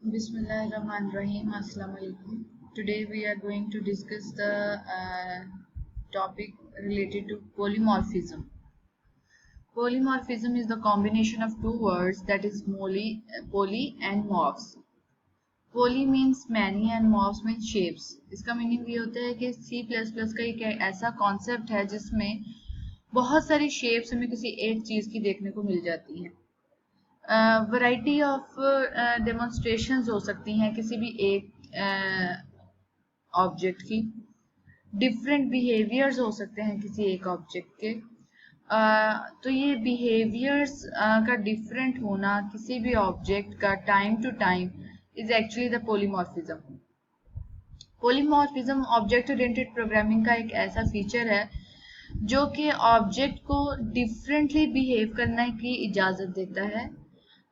Bismillahirrahmanirrahim. Assalamu alaikum. Today we are going to discuss the topic related to polymorphism. Polymorphism is the combination of two words, that is poly and morphs. Poly means many and morphs means shapes. इसका meaning ये होता है कि C++ का एक ऐसा concept है जिसमें बहुत सारी शेप्स हमें किसी एक चीज़ की देखने को मिल जाती हैं। वैरायटी ऑफ डेमोन्स्ट्रेशंस हो सकती हैं किसी भी एक ऑब्जेक्ट की। डिफरेंट बिहेवियर्स हो सकते हैं किसी एक ऑब्जेक्ट के। तो ये बिहेवियर्स का डिफरेंट होना किसी भी ऑब्जेक्ट का time to time is actually the polymorphism. Polymorphism object oriented programming का एक ऐसा फीचर है जो कि ऑब्जेक्ट को डिफरेंटली बिहेव करने की इजाज़त देता है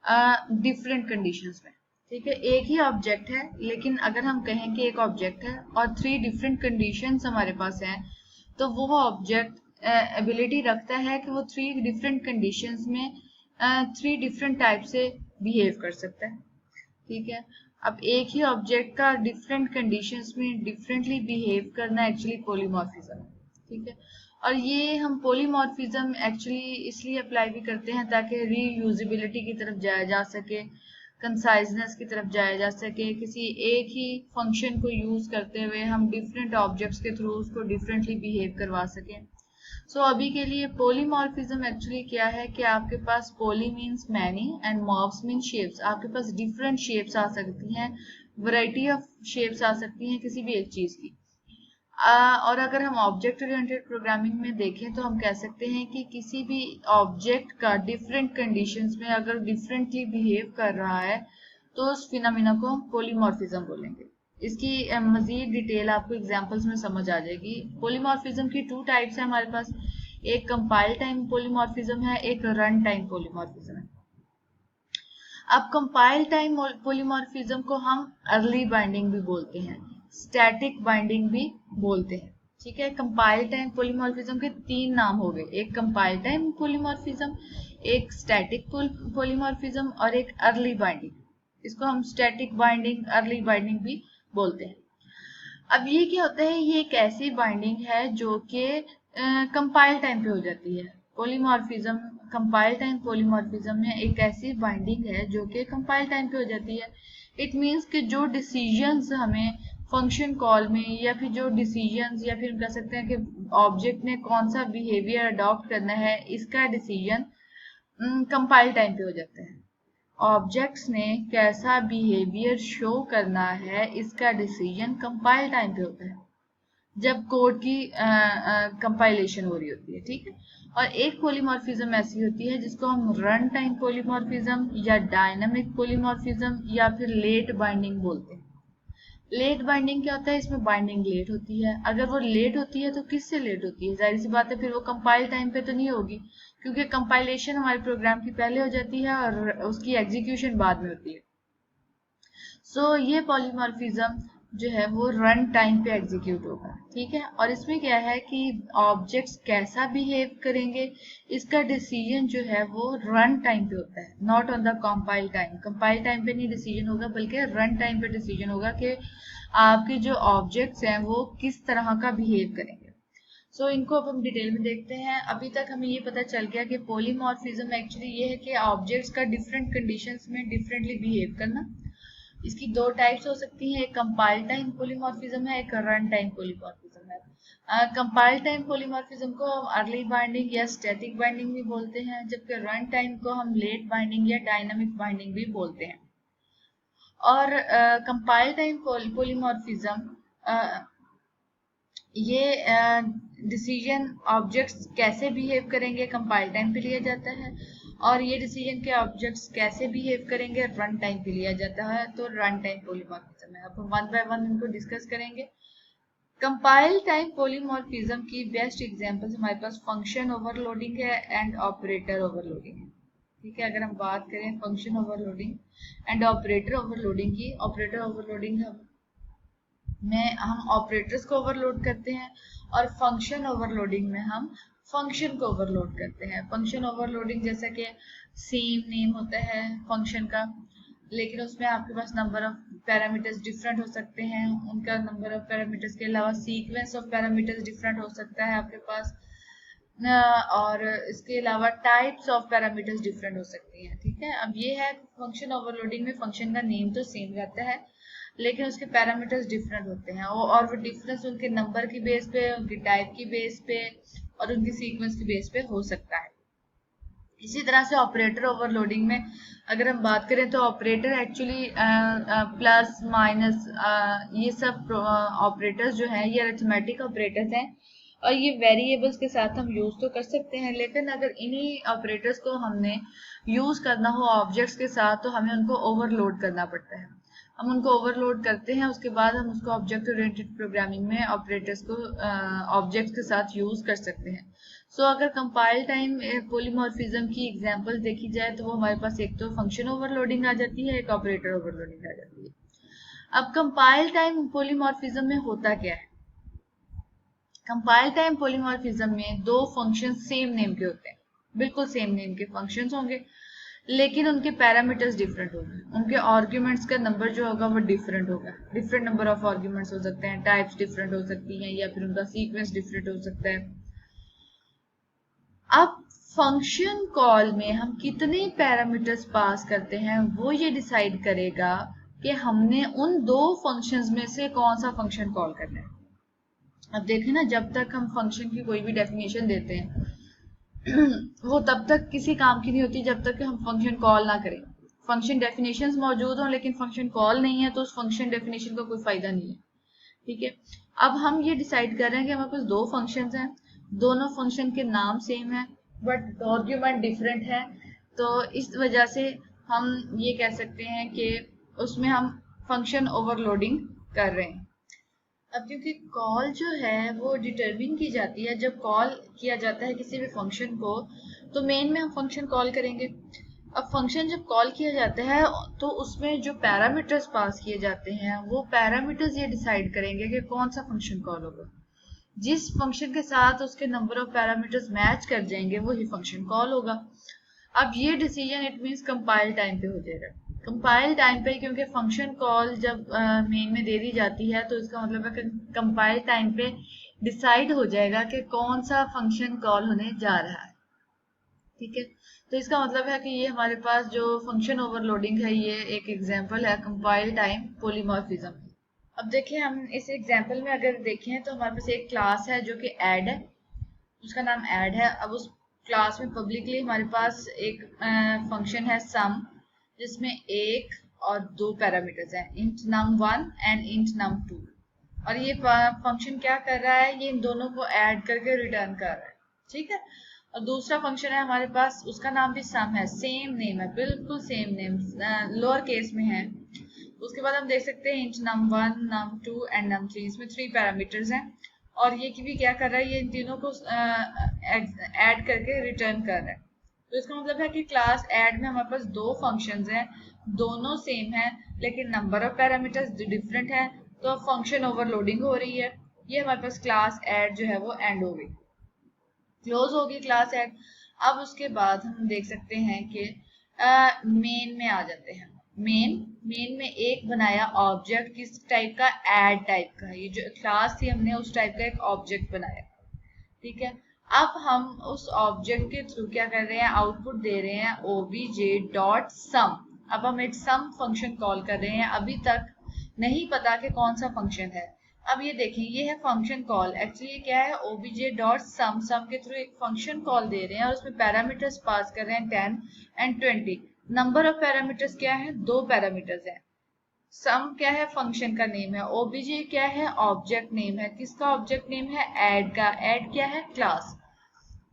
डिफरेंट कंडीशंस में। ठीक है, एक ही ऑब्जेक्ट है लेकिन अगर हम कहें कि एक ऑब्जेक्ट है और 3 डिफरेंट कंडीशंस हमारे पास हैं तो वो ऑब्जेक्ट एबिलिटी रखता है कि वो 3 डिफरेंट कंडीशंस में 3 डिफरेंट टाइप से बिहेव कर सकता है। ठीक है, अब एक ही ऑब्जेक्ट का डिफरेंट कंडीशंस में डिफरेंटली बिहेव करना एक्चुअली पोलीमॉर्फिज्म है। ठीक है, और ये हम पोलीमॉर्फिज्म एक्चुअली इसलिए अप्लाई भी करते हैं ताकि रीयूजेबिलिटी की तरफ जाया जा सके, कंसाइजनेस की तरफ जाया जा सके। किसी एक ही फंक्शन को यूज करते हुए हम डिफरेंट ऑब्जेक्ट्स के थ्रू उसको डिफरेंटली बिहेव करवा सकें। सो अभी के लिए पोलीमॉर्फिज्म एक्चुअली क्या है कि आपके पास poly means many and morphs mean shapes. आपके पास डिफरेंट शेप्स आ सकती हैं, वैरायटी ऑफ शेप्स आ सकती हैं किसी भी एक चीज की। और अगर हम ऑब्जेक्ट ओरिएंटेड प्रोग्रामिंग में देखें तो हम कह सकते हैं कि किसी भी ऑब्जेक्ट का डिफरेंट कंडीशंस में अगर डिफरेंटली बिहेव कर रहा है तो उस फिनोमेना को हम पोलीमॉर्फिज्म बोलेंगे। इसकी मजीद डिटेल आपको एग्जांपल्स में समझ आ जाएगी। पोलीमॉर्फिज्म की 2 टाइप्स है हमारे पास, एक कंपाइल टाइम पोलीमॉर्फिज्म है, एक रन टाइम पोलीमॉर्फिज्म है। अब कंपाइल टाइम पोलीमॉर्फिज्म को हम अर्ली बाइंडिंग भी बोलते हैं, स्टैटिक बाइंडिंग भी बोलते हैं। ठीक है, कंपाइल टाइम पोलीमॉर्फिज्म के 3 नाम हो गए, एक कंपाइल टाइम पोलीमॉर्फिज्म, एक स्टैटिक पोलीमॉर्फिज्म और एक अर्ली बाइंडिंग। इसको हम स्टैटिक बाइंडिंग, अर्ली बाइंडिंग भी बोलते हैं। अब ये क्या होता है, ये एक ऐसी बाइंडिंग है जो कि कंपाइल टाइम पे हो जाती है। पोलीमॉर्फिज्म, कंपाइल टाइम पोलीमॉर्फिज्म में एक ऐसी बाइंडिंग है जो कि कंपाइल टाइम पे हो जाती है। इट मीन्स कि जो डिसीजंस हमें फंक्शन कॉल में या फिर जो डिसीजंस या फिर कह सकते हैं कि ऑब्जेक्ट ने कौन सा बिहेवियर अडॉप्ट करना है, इसका डिसीजन कंपाइल टाइम पे हो जाता है। ऑब्जेक्ट्स ने कैसा बिहेवियर शो करना है, इसका डिसीजन कंपाइल टाइम पे होता है जब कोड की कंपाइलेशन हो रही होती है। ठीक है, और एक पोलीमॉर्फिज्म ऐसी होती है जिसको हम रन टाइम पोलीमॉर्फिज्म या डायनामिक पोलीमॉर्फिज्म या फिर लेट बाइंडिंग बोलते हैं। लेट बाइंडिंग क्या होता है, इसमें बाइंडिंग लेट होती है। अगर वो लेट होती है तो किससे लेट होती है, जाहिर सी बात है फिर वो कंपाइल टाइम पे तो नहीं होगी, क्योंकि कंपाइलेशन हमारे प्रोग्राम की पहले हो जाती है और उसकी एग्जीक्यूशन बाद में होती है। सो ये पॉलीमॉर्फिज्म जो है वो रन टाइम पे एग्जीक्यूट होगा। ठीक है, और इसमें क्या है कि ऑब्जेक्ट्स कैसा बिहेव करेंगे इसका डिसीजन जो है वो रन टाइम पे होता है, not on the compile time. Compile time पे नहीं डिसीजन होगा बल्कि रन टाइम पे डिसीजन होगा कि आपके जो ऑब्जेक्ट्स हैं वो किस तरह का बिहेव करेंगे। सो इनको अब हम डिटेल में देखते हैं। अभी तक हमें ये पता चल गया कि पोलीमॉर्फिज्म एक्चुअली ये है कि ऑब्जेक्ट्स का डिफरेंट कंडीशंस में डिफरेंटली बिहेव करना। इसकी 2 टाइप्स हो सकती हैं, एक कंपाइल टाइम पोलीमॉर्फिज्म है, एक रन टाइम पोलीमॉर्फिज्म है। कंपाइल टाइम पोलीमॉर्फिज्म को हम अर्ली बाइंडिंग या स्टैटिक बाइंडिंग भी बोलते हैं, जबकि रन टाइम को हम लेट बाइंडिंग या डायनामिक बाइंडिंग भी बोलते हैं। और कंपाइल टाइम पोलीमॉर्फिज्म ये डिसीजन ऑब्जेक्ट्स कैसे बिहेव करेंगे कंपाइल टाइम पे लिया जाता है, और ये डिसीजन के ऑब्जेक्ट्स कैसे बिहेव करेंगे रन टाइम पे लिया जाता है। तो रन टाइम पोलीमॉर्फिज्म है। अब हम वन बाय वन इनको डिस्कस करेंगे। कंपाइल टाइम पोलीमॉर्फिज्म की बेस्ट एग्जांपल्स हमारे पास फंक्शन ओवरलोडिंग है एंड ऑपरेटर ओवरलोडिंग है। ठीक है, अगर हम बात करें function overloading and operator overloading की, ऑपरेटर ओवरलोडिंग में हम ऑपरेटर्स को ओवरलोड करते हैं और फंक्शन ओवरलोडिंग में हम फंक्शन को ओवरलोड करते हैं। फंक्शन ओवरलोडिंग जैसा कि सेम नेम होता है फंक्शन का, लेकिन उसमें आपके पास नंबर ऑफ पैरामीटर्स डिफरेंट हो सकते हैं, उनका नंबर ऑफ पैरामीटर्स के अलावा सीक्वेंस ऑफ पैरामीटर्स डिफरेंट हो सकता है आपके पास, और इसके अलावा टाइप्स ऑफ पैरामीटर्स डिफरेंट हो सकती हैं। ठीक है, अब ये है फंक्शन ओवरलोडिंग में फंक्शन का नेम तो सेम रहता है लेकिन उसके पैरामीटर्स डिफरेंट होते हैं, और वो डिफरेंस उनके नंबर की बेस पे, उनकी टाइप की बेस पे और उनकी सीक्वेंस की बेस पे हो सकता है। इसी तरह से ऑपरेटर ओवरलोडिंग में अगर हम बात करें तो ऑपरेटर एक्चुअली प्लस माइनस ये सब ऑपरेटर्स जो हैं ये अरिथमेटिक ऑपरेटर्स हैं और ये वेरिएबल्स के साथ हम यूज तो कर सकते हैं, लेकिन अगर इन्हीं ऑपरेटर्स को हमने यूज करना हो ऑब्जेक्ट्स के साथ तो हमें उनको ओवरलोड करना पड़ता है। हम उनको ओवरलोड करते हैं, उसके बाद हम उसको ऑब्जेक्ट ओरिएंटेड प्रोग्रामिंग में ऑपरेटर्स को ऑब्जेक्ट्स के साथ यूज कर सकते हैं। सो अगर कंपाइल टाइम पॉलीमॉर्फिज्म की एग्जांपल देखी जाए तो वो हमारे पास एक तो फंक्शन ओवरलोडिंग आ जाती है, एक ऑपरेटर ओवरलोडिंग आ जाती है। अब कंपाइल टाइम पॉलीमॉर्फिज्म में होता क्या है? कंपाइल टाइम पॉलीमॉर्फिज्म में दो फंक्शन सेम नेम के होते हैं, बिल्कुल सेम नेम के फंक्शंस होंगे लेकिन उनके पैरामीटर्स डिफरेंट होंगे, उनके आर्ग्यूमेंट्स का नंबर जो होगा वो डिफरेंट होगा, डिफरेंट नंबर ऑफ आर्ग्यूमेंट्स हो सकते हैं, टाइप्स डिफरेंट हो सकती हैं या फिर उनका सीक्वेंस डिफरेंट हो सकता है। अब फंक्शन कॉल में हम कितने पैरामीटर्स पास करते हैं वो ये डिसाइड करेगा कि हमने उन दो फंक्शंस में से कौन सा फंक्शन कॉल करना है। अब देखें ना, जब तक हम फंक्शन की कोई भी डेफिनेशन देते हैं वो तब तक किसी काम की नहीं होती जब तक कि हम फंक्शन कॉल ना करें। फंक्शन डेफिनेशंस मौजूद हों लेकिन फंक्शन कॉल नहीं है तो उस फंक्शन डेफिनेशन का कोई फायदा नहीं है। ठीक है, अब हम ये डिसाइड कर रहे हैं कि हमारे पास दो फंक्शंस हैं, दोनों फंक्शन के नाम सेम है बट आर्ग्यूमेंट डिफरेंट है, तो इस वजह से हम ये कह सकते हैं कि उसमें हम फंक्शन ओवरलोडिंग कर रहे हैं। अब क्योंकि कॉल जो है वो डिटरमिन की जाती है, जब कॉल किया जाता है किसी भी फंक्शन को तो मेन में हम फंक्शन कॉल करेंगे। अब फंक्शन जब कॉल किया जाता है तो उसमें जो पैरामीटर्स पास किए जाते हैं वो पैरामीटर्स ये डिसाइड करेंगे कि कौन सा फंक्शन कॉल होगा। जिस फंक्शन के साथ उसके नंबर ऑफ पैरामीटर्स मैच कर जाएंगे वही फंक्शन कॉल होगा। अब ये decision it means compile time पे हो जाएगा। कंपाइल टाइम पे क्योंकि फंक्शन कॉल जब मेन में दे दी जाती है तो इसका मतलब है कि कंपाइल टाइम पे डिसाइड हो जाएगा कि कौन सा फंक्शन कॉल होने जा रहा है। ठीक है, तो इसका मतलब है कि ये हमारे पास जो फंक्शन ओवरलोडिंग है ये एक एग्जांपल है कंपाइल टाइम पॉलीमॉर्फिज्म। अब देखिए, हम इस एग्जांपल में अगर देखें तो हमारे पास एक क्लास है जो कि ऐड है, उसका नाम ऐड है। अब उस क्लास में पब्लिकली हमारे पास एक फंक्शन है सम जिसमें एक और दो पैरामीटर्स हैं, int num1 and int num2, और ये फंक्शन क्या कर रहा है, ये इन दोनों को ऐड करके रिटर्न कर रहा है। ठीक है, और दूसरा फंक्शन है हमारे पास, उसका नाम भी सम है, सेम नेम है, बिल्कुल सेम नेम, लोअर केस में है। उसके बाद हम देख सकते हैं int num1 num2 and num3, इसमें 3 पैरामीटर्स हैं और ये भी क्या कर रहा है, ये इन तीनों को ऐड करके रिटर्न कर रहा है। तो इसका मतलब है कि क्लास ऐड में हमारे पास दो फंक्शंस हैं, दोनों सेम हैं लेकिन नंबर ऑफ पैरामीटर्स डिफरेंट है, तो फंक्शन ओवरलोडिंग हो रही है। ये हमारे पास क्लास ऐड जो है वो एंड हो गई, क्लोज हो गई क्लास ऐड। अब उसके बाद हम देख सकते हैं कि मेन में आ जाते हैं। मेन में एक बनाया ऑब्जेक्ट, किस टाइप का, ऐड टाइप का। ये जो क्लास थी हमने उस टाइप का एक ऑब्जेक्ट बनाया। ठीक है, अब हम उस ऑब्जेक्ट के थ्रू क्या कर रहे हैं, आउटपुट दे रहे हैं obj.sum। अब हम एक सम फंक्शन कॉल कर रहे हैं, अभी तक नहीं पता कि कौन सा फंक्शन है। अब ये देखें, ये है फंक्शन कॉल, एक्चुअली क्या है, obj.sum, सम के थ्रू एक फंक्शन कॉल दे रहे हैं और उसमें पैरामीटर्स पास कर रहे हैं 10 एंड 20। नंबर ऑफ पैरामीटर्स क्या है, दो पैरामीटर्स है। सम क्या है, फंक्शन का नेम है। ओबीजे क्या है, ऑब्जेक्ट नेम है। किसका ऑब्जेक्ट नेम है, ऐड का। ऐड क्या है, क्लास।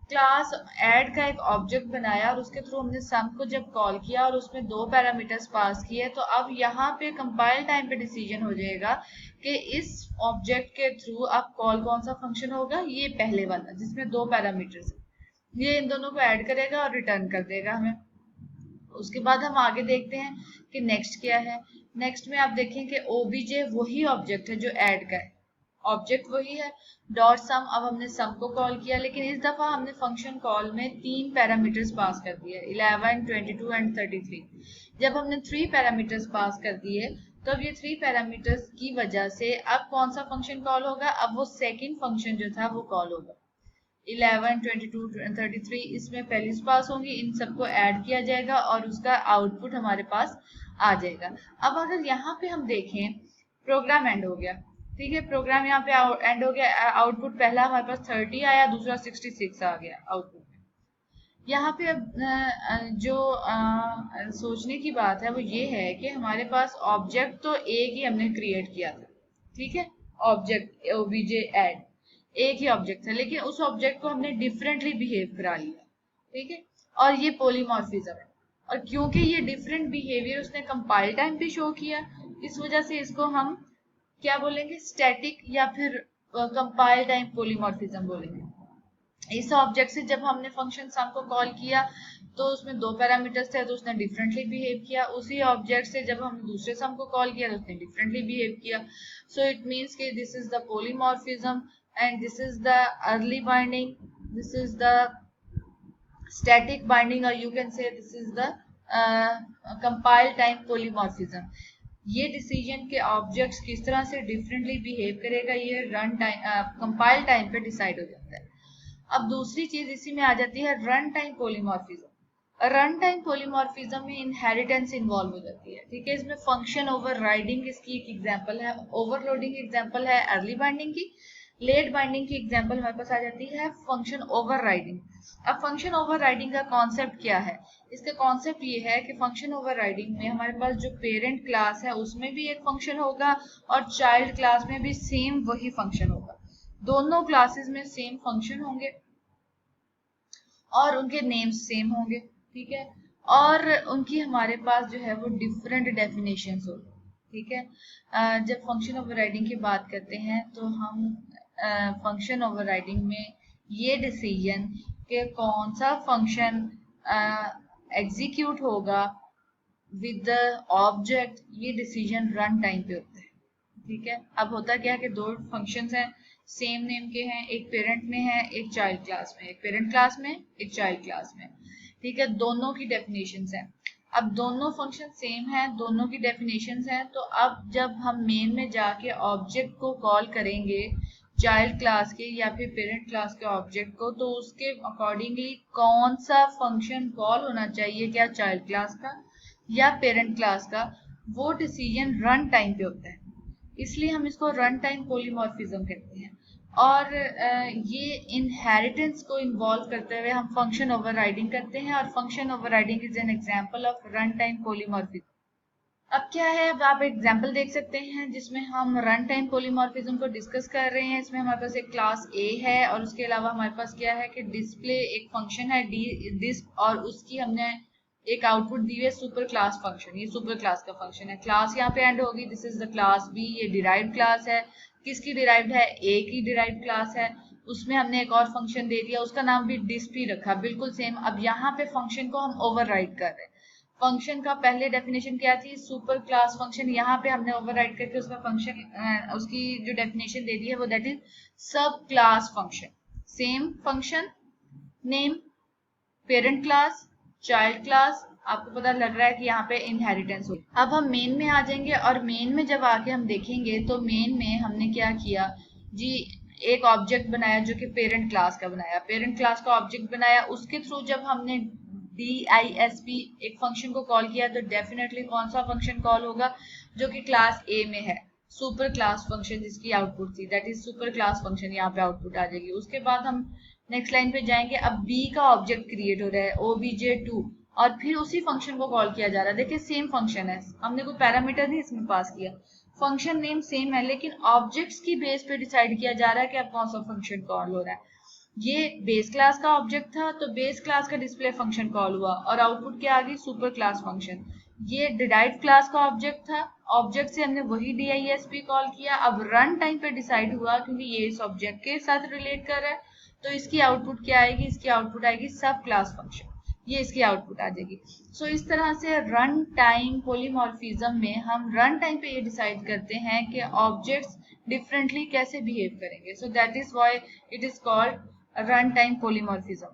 क्लास ऐड का एक ऑब्जेक्ट बनाया और उसके थ्रू हमने सम को जब कॉल किया और उसमें दो पैरामीटर्स पास किए, तो अब यहाँ पे कंपाइल टाइम पे डिसीजन हो जाएगा कि इस ऑब्जेक्ट के थ्रू अब कॉल कौन सा फंक्शन होगा, ये पहले वाला जिसमें दो पैरामीटर्स, ये इन दोनों को ऐड करेगा और रिटर्न कर देगा हमें। उसके बाद हम आगे देखते हैं कि नेक्स्ट क्या है। नेक्स्ट में आप देखें कि ओबीजे वही ऑब्जेक्ट है जो ऐड का है, ऑब्जेक्ट वही है, डॉट सम। अब हमने सम को कॉल किया लेकिन इस दफा हमने फंक्शन कॉल में तीन पैरामीटर्स पास कर दिए, 11, 22 एंड 33। जब हमने 3 पैरामीटर्स पास कर दिए तो अब ये 3 पैरामीटर्स की वजह से अब कौन सा फंक्शन कॉल होगा, अब वो सेकंड फंक्शन जो था वो कॉल होगा। 11, 22, 33 इसमें वैल्यूज पास होंगी, इन सबको ऐड किया जाएगा और उसका आउटपुट हमारे पास आ जाएगा। अब अगर यहाँ पे हम देखें प्रोग्राम एंड हो गया, ठीक है, प्रोग्राम यहाँ पे एंड हो गया, आउटपुट पहला हमारे पास 30 आया, दूसरा 66 आ गया आउटपुट। यहाँ पे अब जो सोचने की बात है वो ये है कि हमारे पास ऑब्जेक्ट तो एक ही हमने क्रिएट किया था, ठीक है, ऑब्जेक्ट ओबीजे ऐड एक ही ऑब्जेक्ट था, लेकिन उस ऑब्जेक्ट को हमने डिफरेंटली बिहेव करा लिया, ठीक है, और ये पॉलीमॉर्फिज्म है। और क्योंकि ये डिफरेंट बिहेवियर उसने कंपाइल टाइम पे शो किया, इस वजह से इसको हम क्या बोलेंगे, स्टैटिक या फिर कंपाइल टाइम पॉलीमॉर्फिज्म बोलेंगे। इस ऑब्जेक्ट से जब हमने फंक्शन सम को कॉल किया तो उसमें 2 पैरामीटर्स थे तो उसने डिफरेंटली बिहेव किया, उसी ऑब्जेक्ट से जब हमने दूसरे सम को कॉल किया तो उसने डिफरेंटली बिहेव किया। सो इट मींस कि this is the polymorphism and this is the early binding, this is the static binding, or you can say this is the compile time polymorphism। ये decision के objects किस तरह से differently behave करेगा ये run time compile time पे decide हो जाता है। अब दूसरी चीज इसी में आ जाती है run time polymorphism. Run time polymorphism में इनहेरिटेंस इन्वॉल्व हो जाती है, ठीक है, इसमें फंक्शन ओवर राइडिंग इसकी एक एग्जांपल है, ओवरलोडिंग एग्जांपल है अर्ली बाइंडिंग की, लेट बाइंडिंग की एग्जांपल हमारे पास आ जाती है फंक्शन ओवरराइडिंग। अब फंक्शन ओवरराइडिंग का कॉन्सेप्ट क्या है, इसका कॉन्सेप्ट ये है कि फंक्शन ओवरराइडिंग में हमारे पास जो पेरेंट क्लास है उसमें भी एक फंक्शन होगा और चाइल्ड क्लास में भी सेम वही फंक्शन होगा, दोनों क्लासेस में सेम फंक्शन होंगे और उनके नेम्स सेम होंगे, ठीक है, और उनकी हमारे पास जो है वो डिफरेंट डेफिनेशंस होंगे, ठीक है। जब फंक्शन ओवरराइडिंग की बात करते हैं तो हम फंक्शन ओवरराइडिंग में ये डिसीजन कि कौन सा फंक्शन एग्जीक्यूट होगा विद द ऑब्जेक्ट, ये डिसीजन रन टाइम पे होता है, ठीक है। अब होता क्या है कि 2 फंक्शंस हैं सेम नेम के हैं, एक पेरेंट में है एक चाइल्ड क्लास में, एक पेरेंट क्लास में एक चाइल्ड क्लास में, ठीक है, दोनों की डेफिनेशंस हैं। अब दोनों फंक्शन सेम है, दोनों की डेफिनेशंस हैं, तो अब जब हम मेन में जाके ऑब्जेक्ट को कॉल करेंगे चाइल्ड क्लास के या फिर पेरेंट क्लास के ऑब्जेक्ट को, तो उसके अकॉर्डिंगली कौन सा फंक्शन कॉल होना चाहिए, क्या चाइल्ड क्लास का या पेरेंट क्लास का, वो डिसीजन रन टाइम पे होता है, इसलिए हम इसको रन टाइम पॉलीमॉर्फिज्म कहते हैं। और ये इनहेरिटेंस को इन्वॉल्व करते हुए हम फंक्शन ओवरराइडिंग करते हैं और function overriding is an example of run time polymorphism. अब क्या है, अब आप एग्जांपल देख सकते हैं जिसमें हम रन टाइम पॉलीमॉर्फिज्म को डिस्कस कर रहे हैं। इसमें हमारे पास एक क्लास ए है और उसके अलावा हमारे पास क्या है कि डिस्प्ले एक फंक्शन है डिस्प, और उसकी हमने एक आउटपुट दी है सुपर क्लास फंक्शन, ये सुपर क्लास का फंक्शन है। क्लास यहाँ पे एंड होगी, this is the class B, ये डिराइव्ड क्लास है, किसकी डिराइव्ड है, ए की डिराइव्ड क्लास है। उसमें हमने एक और फंक्शन दे दिया, उसका नाम भी डिस्प ही रखा, बिल्कुल सेम। अब यहाँ पे फंक्शन को हम ओवरराइड कर रहे हैं। फंक्शन का पहले डेफिनेशन क्या थी, सुपर क्लास फंक्शन, यहाँ पे हमने ओवरराइड करके उसका फंक्शन उसकी जो डेफिनेशन दे दी है वो दैट इज सब class function, same function name, parent class, child class. आपको पता लग रहा है कि यहाँ पे इनहेरिटेंस हो। अब हम मेन में आ जाएंगे और मेन में जब आके हम देखेंगे तो मेन में हमने क्या किया जी, एक ऑब्जेक्ट बनाया जो कि पेरेंट क्लास का बनाया, पेरेंट क्लास का ऑब्जेक्ट बनाया, उसके थ्रू जब हमने DISP एक फंक्शन को कॉल किया तो डेफिनेटली कौन सा फंक्शन कॉल होगा, जो कि क्लास ए में है, सुपर क्लास फंक्शन जिसकी आउटपुट थी that is super class function, यहाँ पे आउटपुट आ जाएगी। उसके बाद हम नेक्स्ट लाइन पे जाएंगे। अब बी का ऑब्जेक्ट क्रिएट हो रहा है OBJ2 और फिर उसी फंक्शन को कॉल किया जा रहा है। देखिए सेम फंक्शन है, हमने कोई पैरामीटर नहीं इसमें पास किया, फंक्शन नेम सेम है, लेकिन ऑब्जेक्ट्स की बेस पे डिसाइड किया जा रहा है कि अब कौन सा फंक्शन कॉल हो रहा है। ये बेस क्लास का ऑब्जेक्ट था तो बेस क्लास का डिस्प्ले फंक्शन कॉल हुआ और आउटपुट क्या आ गई, सुपर क्लास फंक्शन। ये डिराइव्ड क्लास का ऑब्जेक्ट था, ऑब्जेक्ट से हमने वही DISP कॉल किया। अब रन टाइम पे डिसाइड हुआ क्योंकि ये इस ऑब्जेक्ट के साथ रिलेट कर रहा है तो इसकी आउटपुट क्या आएगी, इसकी आउटपुट आएगी सब क्लास फंक्शन, ये इसकी आउटपुट आ जाएगी। सो इस तरह से रन टाइम पॉलीमॉर्फिज्म में हम रन टाइम पे ये डिसाइड करते हैं कि ऑब्जेक्ट्स डिफरेंटली कैसे बिहेव करेंगे। So that is why it is called run time polymorphism.